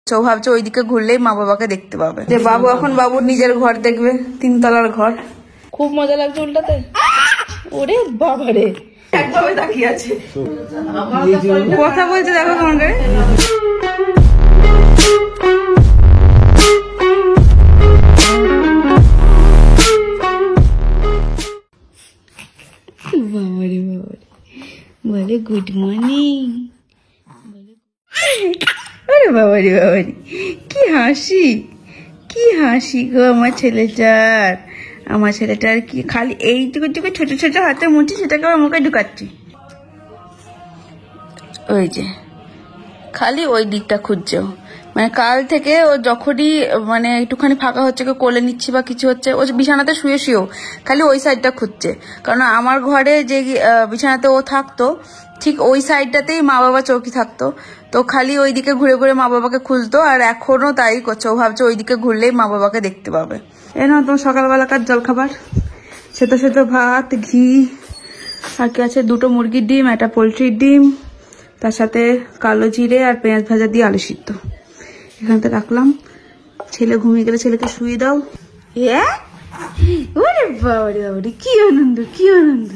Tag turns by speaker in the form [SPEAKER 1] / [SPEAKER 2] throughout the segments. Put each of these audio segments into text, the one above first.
[SPEAKER 1] ও ভাবছে ওইদিকে ঘুরলেই মা বাবাকে দেখতে পাবে। যে বাবু এখন বাবুর নিজের ঘর দেখবে, 3 তলার ঘর। খুব মজা লাগছে উল্টাতে। ওরে বাবারে, একভাবে তাকিয়ে আছে, কথা বলছে দেখো কেমন করে। বাবারে বাবারে বলে গুড মর্নিং। আরে বাবারে বাবারে, কি হাসি, কি হাসি গো আমার ছেলেটার। আমার ছেলেটার কি খালি এইটুকু ছোট ছোট হাতে মুঠি, সেটাকে আমার মুখে ঢুকাচ্ছি। ওই যে খালি ওই দিকটা খুঁজছে। মানে কাল থেকে ও যখনই মানে একটুখানি ফাঁকা হচ্ছে, কেউ কোলে নিচ্ছি বা কিছু হচ্ছে, ও বিছানাতে শুয়েও খালি ওই সাইডটা খুঁজছে। কারণ আমার ঘরে যে বিছানাতে ও থাকতো ঠিক ওই সাইডটাতেই মা বাবা চৌকি থাকতো, তো খালি ওইদিকে ঘুরে ঘুরে মা বাবাকে খুঁজতো। আর এখনো তাই করছে, ও ভাবছে ওইদিকে ঘুরলেই মা বাবাকে দেখতে পাবে। এই নাও তোমার সকালবেলাকার জলখাবার, সেতো সেতো ভাত, ঘি, আর কি আছে 2টো মুরগির ডিম, একটা পোলট্রির ডিম, তার সাথে কালো জিরে আর পেঁয়াজ ভাজা দিয়ে আলু সিদ্ধ। এখানতে রাখলাম। ছেলে ঘুমিয়ে গেলে ছেলেকে শুয়ে দাও। ওরে বাবারে বাবারে, কি আনন্দ, কি আনন্দ।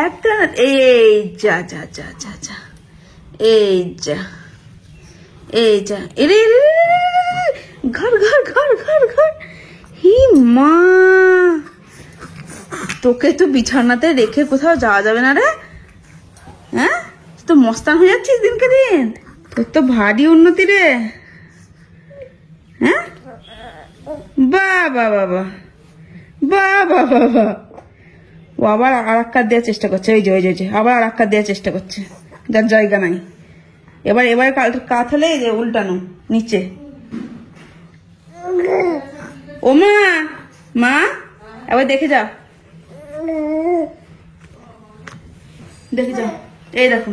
[SPEAKER 1] এত এই যা যা যা যা যা, এই যা এই যা, এরে ঘর ঘর ঘর ঘর ঘর। হি মা, তোকে তো বিছানাতে রেখে কোথাও যাওয়া যাবে না রে। হ্যাঁ, তো মস্তান হয়ে যাচ্ছিস দিনকে দিন, তোর তো ভারী উন্নতি রে। হ্যাঁ, বাবা বাবা বাবা বাবা। ও আবার আর এক কাত দেওয়ার চেষ্টা করছে। ওই যে ওই যে আবার আর এক কাত দেওয়ার চেষ্টা করছে, যার জায়গা নাই। এবার কাত হলে যে উল্টানো নিচে। ও মা, মা এবার দেখে যাও, দেখে যাও। এই দেখো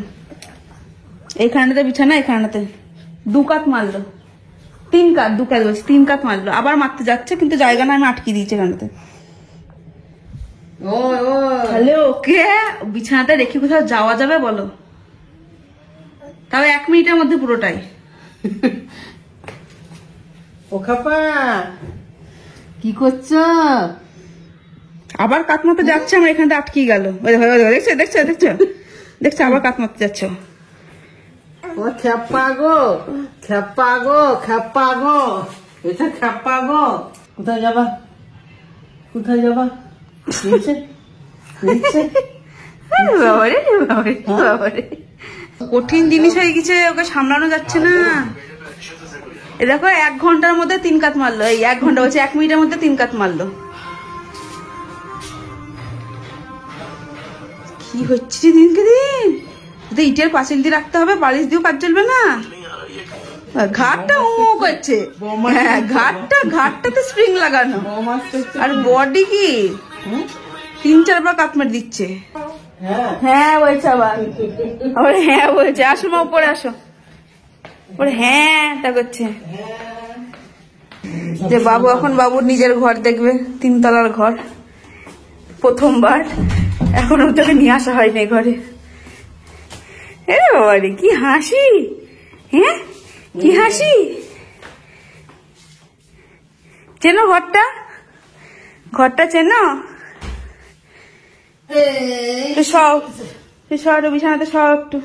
[SPEAKER 1] এইখানটাতে বিছানা, এইখানটাতে 2 কাত মারলো, 3 কাত, 2 কাত বলছি, 3 কাত মারলো। আবার মারতে যাচ্ছে, কিন্তু জায়গা না, আমি আটকে দিয়েছি এখানটাতে। তাহলে ওকে বিছানাতে রেখে কোথাও যাওয়া যাবে বলো? তবে 1 মিনিটের মধ্যে পুরোটাই।
[SPEAKER 2] ও খাপা, কি করছো?
[SPEAKER 1] আবার কাত মারতে যাচ্ছে, আমার এখানটা আটকে গেল। দেখছো দেখছো দেখছো দেখছো, আবার কাত মারতে যাচ্ছ।
[SPEAKER 2] ও খেপা গো, খেপা গো, খেপা গো, এটা খেপা গো। কোথায় যাবা, কোথায় যাবা? নিচে নিচে।
[SPEAKER 1] বাবারে বাবারে বাবারে, কঠিন জিনিস হয়ে গেছে, ওকে সামলানো যাচ্ছে না। এ দেখো 1 ঘন্টার মধ্যে 3 কাত মারলো। এই 1 ঘন্টা বলছে, 1 মিনিটের মধ্যে 3 কাত মারলো। কি হচ্ছে দিনকে দিন। ইটের পাঁচিল দিয়ে রাখতে হবে, বালিশ দিয়েও কাজ চলবে না। ঘাটটা করছে, হ্যাঁ ঘাটটাতে স্প্রিং লাগানো, আর বডি কি 3-4 বার কাত মেরে দিচ্ছে। হ্যাঁ বলছে আবার, হ্যাঁ বলছে। আসো মা, উপরে আসো। ওরে হ্যাঁ তা করছে। যে বাবু এখন বাবুর নিজের ঘর দেখবে, 3 তলার ঘর, প্রথমবার। এখন ওটাকে নিয়ে আসা হয়নি ঘরে। বাবারে কি হাসি, হ্যাঁ কি হাসি। চেনো ঘরটা, ঘরটা চেনো? সব বিছানাতে সব একটু।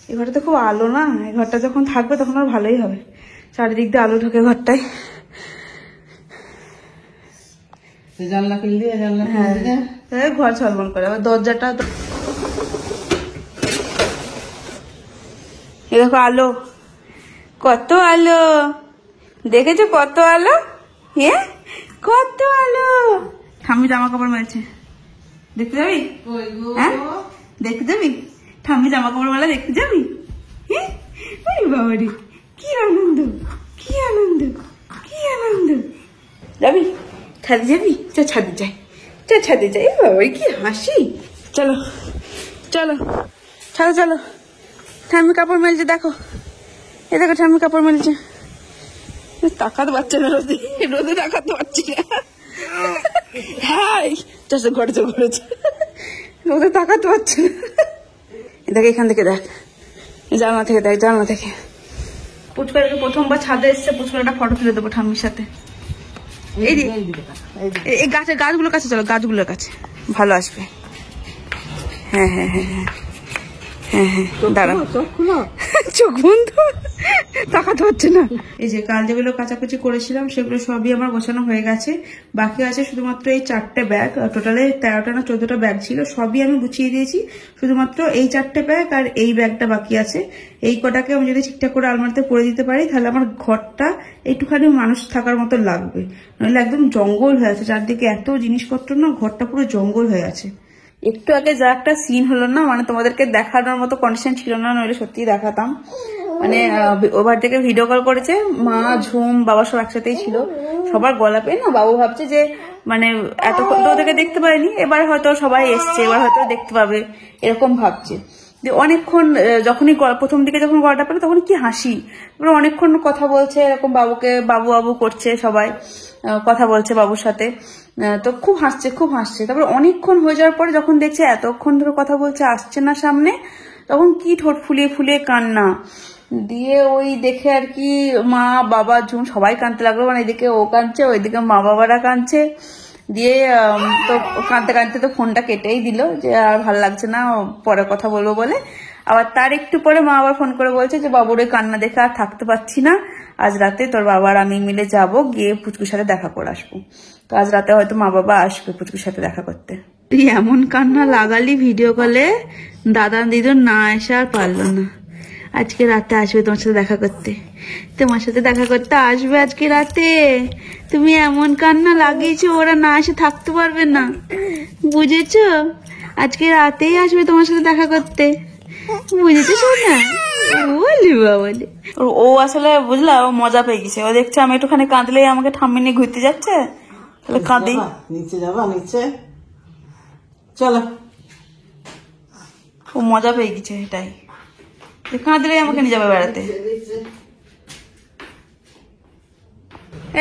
[SPEAKER 1] এই ঘরটা খুব আলো না, এই ঘরটা যখন থাকবে তখন আর ভালোই হবে। চারিদিক দিয়ে আলো ঢোকে ঘরটায়।
[SPEAKER 2] জানলা খুলে দিয়ে, জানলা খুলে দিয়ে
[SPEAKER 1] ঘর ঝলমল করে। আবার দরজাটা দেখো, আলো, কত আলো দেখেছো, কত আলো। হ্যাঁ কত আলো। ঠাম্মি জামা কাপড় মেলছে, দেখতে যাবি? হ্যাঁ দেখতে যাবি? ঠাম্মি জামা কাপড় মেলা দেখতে যাবি? হ্যাঁ বাবারি, কি আনন্দ, কি আনন্দ, কি আনন্দ। যাবি ছাদে, যাবি? চ ছাদে যাই, চ ছাদে যাই। বাবারি কি হাসি। চলো চলো ছাদে চলো। ঠাম্মি কাপড় মেলছে, দেখো এ দেখো ঠাম্মি কাপড় মেলছে। তাকাতে পারছে না, রোদে রোদে তাকাতে পারছি না। হ্যাঁ চাষে ঘরেছে ঘরেছে, রোদে তাকাতে পারছে না। দেখ এখান থেকে, দেখ জানলা থেকে, দেখ জানলা থেকে। পুচকুটাকে প্রথমবার ছাদে এসছে, পুচকুটা একটা ফটো তুলে দেবো ঠাম্মির সাথে। এই গাছগুলোর কাছে চলো, গাছগুলোর কাছে ভালো আসবে। হ্যাঁ হ্যাঁ হ্যাঁ হ্যাঁ হ্যাঁ হ্যাঁ, দাঁড়াও, চোখ বন্ধ, তাকাতে হচ্ছে না। এই যে কাল যেগুলো কাচাকুচি করেছিলাম সেগুলো সবই আমার গোছানো হয়ে গেছে। বাকি আছে শুধুমাত্র এই 4টে ব্যাগ, টোটালে 13টা না 14টা ব্যাগ ছিল, সবই আমি গুছিয়ে দিয়েছি। শুধুমাত্র এই 4টে ব্যাগ আর এই ব্যাগটা বাকি আছে। এই কটাকে আমি যদি ঠিকঠাক করে আলমারিতে পরে দিতে পারি তাহলে আমার ঘরটা একটুখানি মানুষ থাকার মতো লাগবে, নইলে একদম জঙ্গল হয়ে আছে চারদিকে, এত জিনিসপত্র না, ঘরটা পুরো জঙ্গল হয়ে আছে। একটু আগে যা একটা সিন হলো না, মানে তোমাদেরকে দেখানোর মতো কন্ডিশন ছিল না, নইলে সত্যি দেখাতাম। মানে ওভার থেকে ভিডিও কল করেছে মা, ঝুম, বাবা সব একসাথেই ছিল। সবার গলা পেয়ে না বাবু ভাবছে যে মানে এতক্ষণ তো ওদেরকে দেখতে পারিনি, এবার হয়তো সবাই এসছে, এবার হয়তো দেখতে পাবে, এরকম ভাবছে। অনেকক্ষণ যখনই প্রথম দিকে যখন গলাটা পেলো তখন কি হাসি, তারপরে অনেকক্ষণ কথা বলছে এরকম, বাবুকে বাবু বাবু করছে, সবাই কথা বলছে বাবুর সাথে, তো খুব হাসছে খুব হাসছে। তারপর অনেকক্ষণ হয়ে যাওয়ার পরে যখন দেখছে এতক্ষণ ধরে কথা বলছে, আসছে না সামনে, তখন কি ঠোঁট ফুলিয়ে ফুলিয়ে কান্না দিয়ে, ওই দেখে আর কি মা বাবা ঝুম সবাই কাঁদতে লাগলো, মানে এদিকে ও কাঁদছে ওইদিকে মা বাবারা কাঁদছে। দিয়ে তো কাঁদতে কাঁদতে তো ফোনটা কেটেই দিল, যে আর ভালো লাগছে না, পরে কথা বলবো বলে। আবার তার একটু পরে মা আবার ফোন করে বলছে যে বাবুর ওই কান্না দেখে আর থাকতে পারছি না, আজ রাতে তোর বাবা আর আমি মিলে যাব, গিয়ে পুচকুর সাথে দেখা করে আসবো। তো আজ রাতে হয়তো মা বাবা আসবে পুচকুর সাথে দেখা করতে। তুই এমন কান্না লাগালি ভিডিও কলে, দাদা দিদুর না এসে আর পারলো না। আজকে রাতে আসবে তোমার সাথে দেখা করতে, তোমার সাথে দেখা করতে আসবে আজকে রাতে। তুমি এমন কান্না লাগিয়েছো, ওরা না এসে থাকতে পারবে না, বুঝেছো? আজকে রাতেই আসবে তোমার সাথে দেখা করতে, বুঝেছো শোনা? বলি বাবলি, ও আসলে বুঝলা, ও মজা পেয়ে গেছে, ও দেখছে আমি একটুখানি কাঁদলেই আমাকে ঠাম্মি নিয়ে ঘুরতে যাচ্ছে, তাহলে কাঁদি।
[SPEAKER 2] নিচে যাবা, নিচে চলো।
[SPEAKER 1] ও মজা পেয়ে গেছে, এটাই, কাঁদলেই আমাকে নিয়ে যাবে বেড়াতে।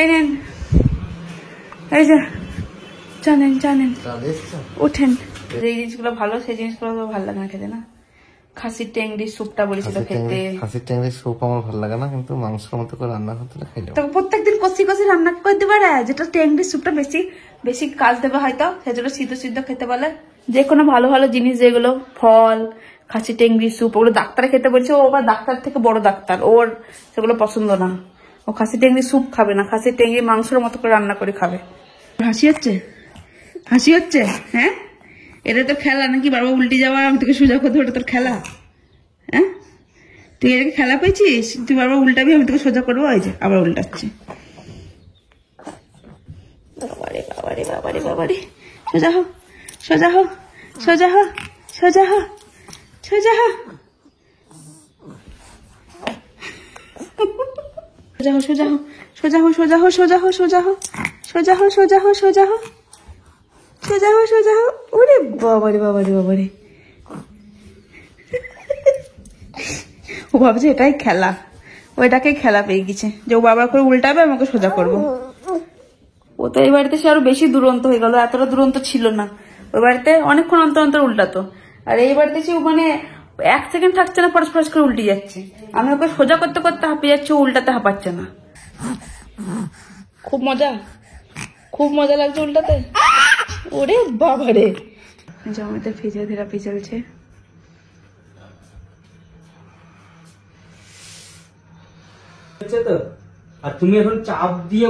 [SPEAKER 1] এই নেন, এই যে জানেন জানেন, উঠেন। যে জিনিসগুলো ভালো সেই জিনিসগুলো ভালো লাগে না খেতে, না? খাসির টেংরির স্যুপটা বলেছিল খেতে।
[SPEAKER 3] খাসির টেংরির স্যুপ আমার ভালো লাগে না, কিন্তু মাংসের মতো করে রান্না করতে খাইলে
[SPEAKER 1] তো প্রত্যেকদিন কষি কষি রান্না করে দিবে, যেটা টেংরির স্যুপটা বেশি বেশি কাজ দেবে হয়তো, সেজন্য সিদ্ধ সিদ্ধ খেতে বলে। যে কোনো ভালো ভালো জিনিস যেগুলো ফল, খাসি টেংরির স্যুপ, ওগুলো ডাক্তারে খেতে বলছে, ও আবার ডাক্তার থেকে বড় ডাক্তার, ওর সেগুলো পছন্দ না, ও খাসি টেংরির স্যুপ খাবে না, খাসি টেংরি মাংসের মতো করে রান্না করে খাবে। হাসি হচ্ছে, হাসি হচ্ছে, হ্যাঁ? এটা তো খেলা নাকি, বারবার উল্টে যাওয়া, আমি তোকে সোজা করতে, ওটা তোর খেলা? হ্যাঁ, তুই এটাকে খেলা পেয়েছিস? তুই বারবার উল্টাবি, আমি তোকে সোজা করবো, ওই যে আবার উল্টাচ্ছি। বাবারে বাবারে বাবারে বাবারে, সোজা হো সোজা হো সোজা হো সোজা হো সোজা হো সোজা হো সোজা হো সোজা হো সোজা হো সোজা হো সোজা হো সোজা হো সোজা হো সোজা হো সোজা হো। ওরে বাবারে বাবারে বাবারে, ও ভাবছে এটাই খেলা, ওইটাকে খেলা পেয়ে গেছে যে ও বাবার করে উল্টাবে, আমাকে সোজা করবো। ও তো এই বাড়িতে সে আরো বেশি দুরন্ত হয়ে গেল, এতটা দুরন্ত ছিল না। ওই বাড়িতে অনেকক্ষণ অন্তর অন্তর উল্টাতো, আর এই বাড়িতে সে মানে 1 সেকেন্ড থাকছে না, ফরস ফরস করে উল্টে যাচ্ছে। আমি ওকে সোজা করতে করতে হাঁপিয়ে যাচ্ছে, উল্টাতে হাঁপাচ্ছে না। খুব মজা, খুব মজা লাগছে উল্টাতে। ওরে বাবারে, জমিতে ফিজিওথেরাপি চলছে।
[SPEAKER 4] আর তুমি এখন চাপ দিয়ে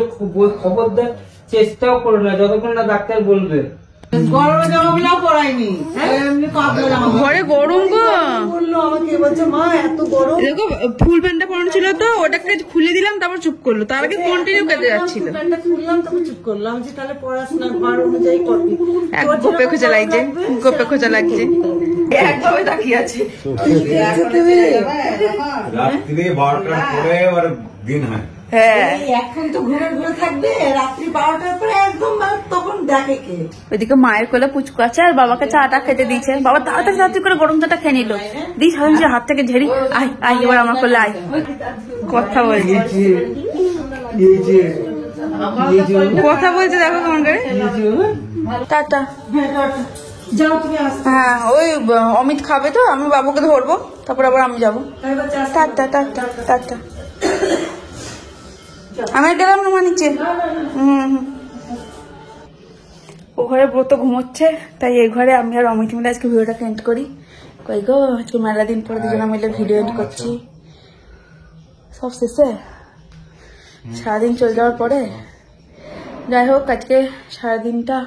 [SPEAKER 4] খবর দেওয়ার চেষ্টাও করো না, যতক্ষণ না ডাক্তার বলবে।
[SPEAKER 2] গরমে জামাগুলো পরাইনি, এমনি পাতলা জামা।
[SPEAKER 1] ঘরে গরম গো,
[SPEAKER 2] বললো আমাকে, বলছে মা এত গরম।
[SPEAKER 1] দেখো ফুল প্যান্টটা পরানো ছিল তো, ওটাকে খুলে দিলাম, তারপর চুপ করলো, তার আগে কন্টিনিউ কেটে যাচ্ছিল।
[SPEAKER 2] প্যান্টটা খুললাম, তখন চুপ করলাম, যে তাহলে পড়াশোনার ঘর অনুযায়ী করবি।
[SPEAKER 1] গোপে খোঁজা লাগছে, গোপে খোঁজা লাগছে, একভাবে তাকিয়ে আছে।
[SPEAKER 5] রাত্রি 12টার পরে আর দিন হয়।
[SPEAKER 1] হ্যাঁ,
[SPEAKER 2] এখন তো ঘুরে ঘুরে থাকবে, রাত্রি 12টার পরে একদম তখন দেখে কে।
[SPEAKER 1] ওইদিকে মায়ের কোলে পুচকু আছে, আর বাবাকে চাটা খেতে দিয়েছে। বাবা তাড়াতাড়ি তাড়াতাড়ি করে গরম চাটা খেয়ে নিল, দিস হাত হাত থেকে ঝেড়ি, আয় আয় এবার আমার কোলে আয়, কথা বলছে, কথা বলছে, দেখো কেমন করে। টাটা।
[SPEAKER 2] যাও তুমি আসতে।
[SPEAKER 1] হ্যাঁ, ওই অমিত খাবে তো, আমি বাবুকে ধরবো, তারপর আবার আমি যাবো। Tata tata tata. আমি গেলাম রুমা নিচে। ও ঘরে ব্রত ঘুমোচ্ছে, তাই এই ঘরে আমি আর অমিত মিলে আজকে ভিডিওটাকে এন্ড করি। কই গো, আজকে মেলা দিন পরে দুজনে মিলে ভিডিও এন্ড করছি। সব শেষে সারাদিন চলে যাওয়ার পরে, যাই হোক আজকে সারাদিনটা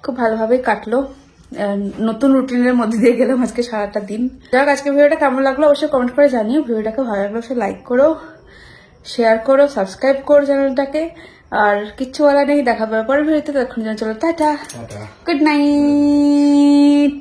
[SPEAKER 1] খুব ভালোভাবেই কাটলো। নতুন রুটিনের মধ্যে দিয়ে গেলাম আজকে সারাটা দিন। যাই হোক আজকে ভিডিওটা কেমন লাগলো অবশ্যই কমেন্ট করে জানিও। ভিডিওটাকে ভালো লাগলে অবশ্যই লাইক করো, শেয়ার করো, সাবস্ক্রাইব করো চ্যানেলটাকে। আর কিচ্ছু বলা নেই, দেখা পাবে পরের ভিডিওতে। তখন চলো টাটা, গুড নাইট।